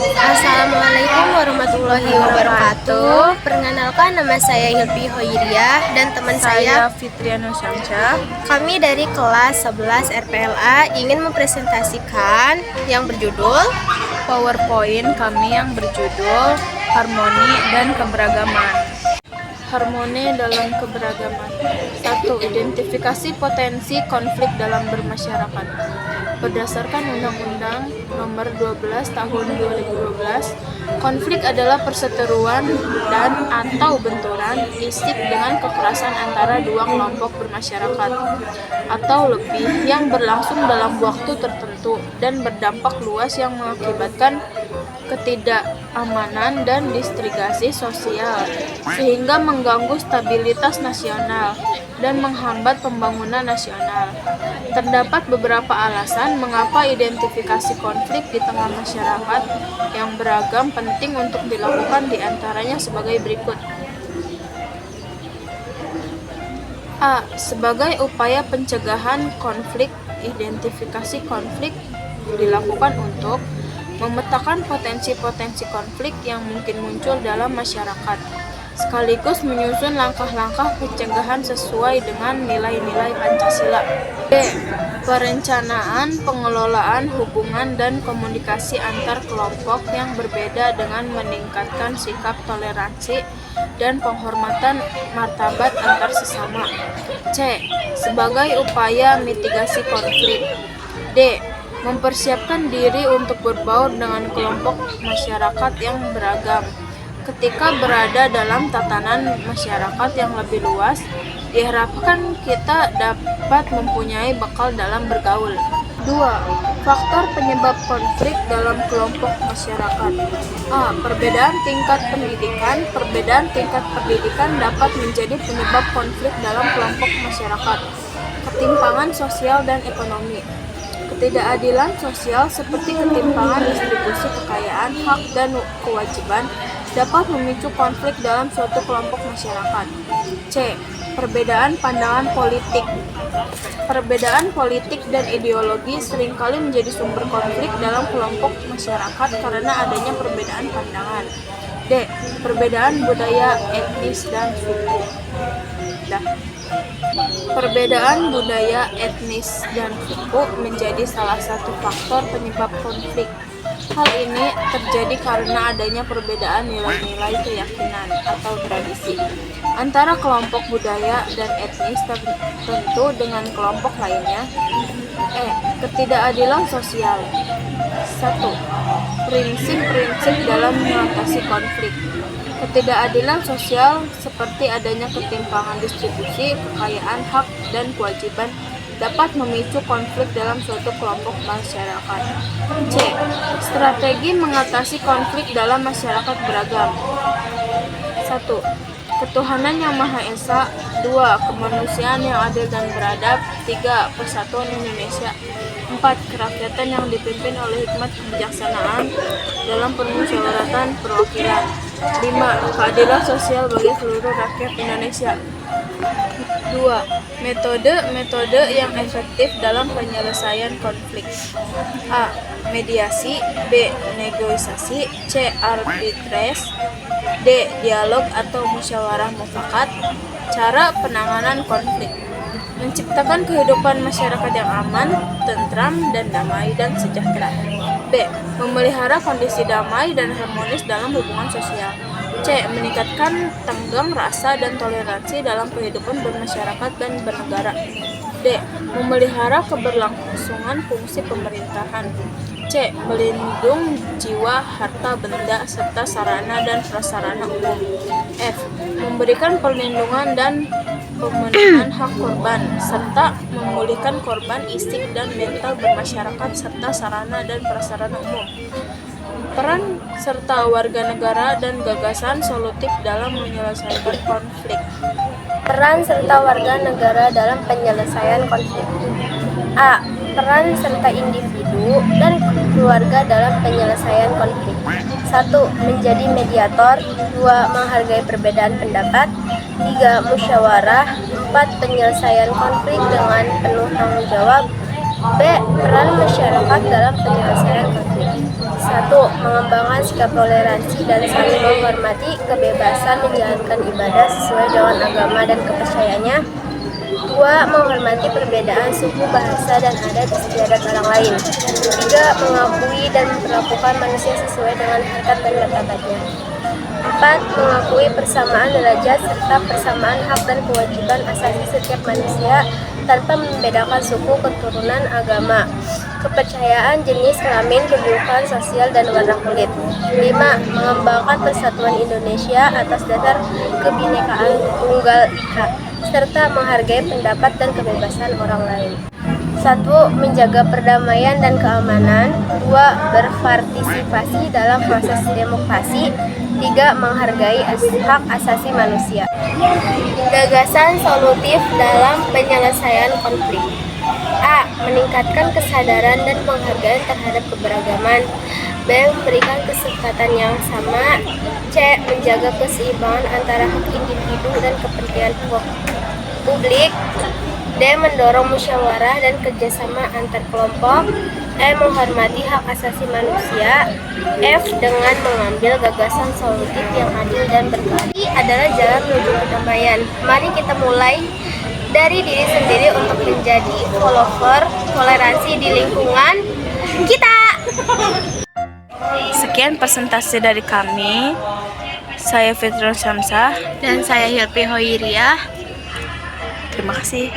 Assalamualaikum warahmatullahi wabarakatuh. Perkenalkan, nama saya Hilpi Hoiriah dan teman saya Fitriana Syamsyah. Kami dari kelas 11 RPLA ingin mempresentasikan yang berjudul PowerPoint kami yang berjudul Harmoni dan Keberagaman. Harmoni dalam keberagaman. 1. Identifikasi potensi konflik dalam bermasyarakat. Berdasarkan Undang-Undang Nomor 12 Tahun 2012, konflik adalah perseteruan dan atau benturan fisik dengan kekerasan antara dua kelompok bermasyarakat atau lebih yang berlangsung dalam waktu tertentu dan berdampak luas yang mengakibatkan ketidakamanan dan distrigasi sosial sehingga mengganggu stabilitas nasional dan menghambat pembangunan nasional. Terdapat beberapa alasan mengapa identifikasi konflik di tengah masyarakat yang beragam penting untuk dilakukan, di antaranya sebagai berikut. A. Sebagai upaya pencegahan konflik, identifikasi konflik dilakukan untuk memetakan potensi-potensi konflik yang mungkin muncul dalam masyarakat, sekaligus menyusun langkah-langkah pencegahan sesuai dengan nilai-nilai Pancasila. B. Perencanaan, pengelolaan hubungan dan komunikasi antar kelompok yang berbeda dengan meningkatkan sikap toleransi dan penghormatan martabat antar sesama. C. Sebagai upaya mitigasi konflik. D. Mempersiapkan diri untuk berbaur dengan kelompok masyarakat yang beragam. Ketika berada dalam tatanan masyarakat yang lebih luas, diharapkan kita dapat mempunyai bekal dalam bergaul. 2. Faktor penyebab konflik dalam kelompok masyarakat. A. Perbedaan tingkat pendidikan. Perbedaan tingkat pendidikan dapat menjadi penyebab konflik dalam kelompok masyarakat. Ketimpangan sosial dan ekonomi. Ketidakadilan sosial seperti ketimpangan distribusi kekayaan, hak, dan kewajiban dapat memicu konflik dalam suatu kelompok masyarakat. C. Perbedaan pandangan politik. Perbedaan politik dan ideologi seringkali menjadi sumber konflik dalam kelompok masyarakat karena adanya perbedaan pandangan. D. Perbedaan budaya, etnis, dan suku. Perbedaan budaya, etnis, dan suku menjadi salah satu faktor penyebab konflik. Hal ini terjadi karena adanya perbedaan nilai-nilai keyakinan atau tradisi antara kelompok budaya dan etnis tertentu dengan kelompok lainnya. E. Ketidakadilan sosial. 1. Prinsip-prinsip dalam mengatasi konflik. Ketidakadilan sosial seperti adanya ketimpangan distribusi kekayaan, hak, dan kewajiban dapat memicu konflik dalam suatu kelompok masyarakat. C. Strategi mengatasi konflik dalam masyarakat beragam. 1. Ketuhanan yang Maha Esa. 2. Kemanusiaan yang adil dan beradab. 3. Persatuan Indonesia. 4. Kerakyatan yang dipimpin oleh hikmat kebijaksanaan dalam permusyawaratan perwakilan. 5. Keadilan sosial bagi seluruh rakyat Indonesia. 2. Metode yang efektif dalam penyelesaian konflik. A. Mediasi. B. Negosiasi. C. Arbitrase. D. Dialog atau musyawarah mufakat. Cara penanganan konflik: menciptakan kehidupan masyarakat yang aman, tentram, dan damai dan sejahtera. B. Memelihara kondisi damai dan harmonis dalam hubungan sosial. C. Meningkatkan tenggang rasa dan toleransi dalam kehidupan bermasyarakat dan bernegara. D. Memelihara keberlangsungan fungsi pemerintahan. C. Melindung jiwa, harta benda, serta sarana dan prasarana umum. F. Memberikan perlindungan dan pemenuhan hak korban, serta memulihkan korban fisik dan mental bermasyarakat serta sarana dan prasarana umum. Peran serta warga negara dan gagasan solutif dalam menyelesaikan konflik. peran serta warga negara dalam penyelesaian konflik. A. Peran serta individu dan keluarga dalam penyelesaian konflik. 1. Menjadi mediator. 2. Menghargai perbedaan pendapat. 3. Musyawarah. 4. Penyelesaian konflik dengan penuh tanggung jawab. B. Peran masyarakat dalam penyelesaian konflik. 1. mengembangkan sikap toleransi dan saling menghormati kebebasan menjalankan ibadah sesuai dengan agama dan kepercayaannya. 2. Menghormati perbedaan suku, bahasa, dan adat istiadat orang lain. 3. Mengakui dan memperlakukan manusia sesuai dengan harkat dan martabatnya. 4. Mengakui persamaan derajat serta persamaan hak dan kewajiban asasi setiap manusia tanpa membedakan suku, keturunan, agama, kepercayaan, jenis kelamin, kedudukan sosial, dan warna kulit. 5. Mengembangkan persatuan Indonesia atas dasar kebinekaan Tunggal Ika serta menghargai pendapat dan kebebasan orang lain. 1. Menjaga perdamaian dan keamanan. 2. Berpartisipasi dalam proses demokrasi. 3. Menghargai hak asasi manusia. Gagasan solutif dalam penyelesaian konflik. A. Meningkatkan kesadaran dan penghargaan terhadap keberagaman. B. Memberikan kesempatan yang sama. C. Menjaga keseimbangan antara hak individu dan kepentingan publik. D. Mendorong musyawarah dan kerjasama antar kelompok. E. Menghormati hak asasi manusia. F. Dengan mengambil gagasan solutif yang adil dan berkeadilan adalah jalan menuju perdamaian. Mari kita mulai dari diri sendiri untuk menjadi follower toleransi di lingkungan kita. Sekian presentasi dari kami. Saya Fitrul Syamsah Dan saya Hilpi Hoiriah. Terima kasih.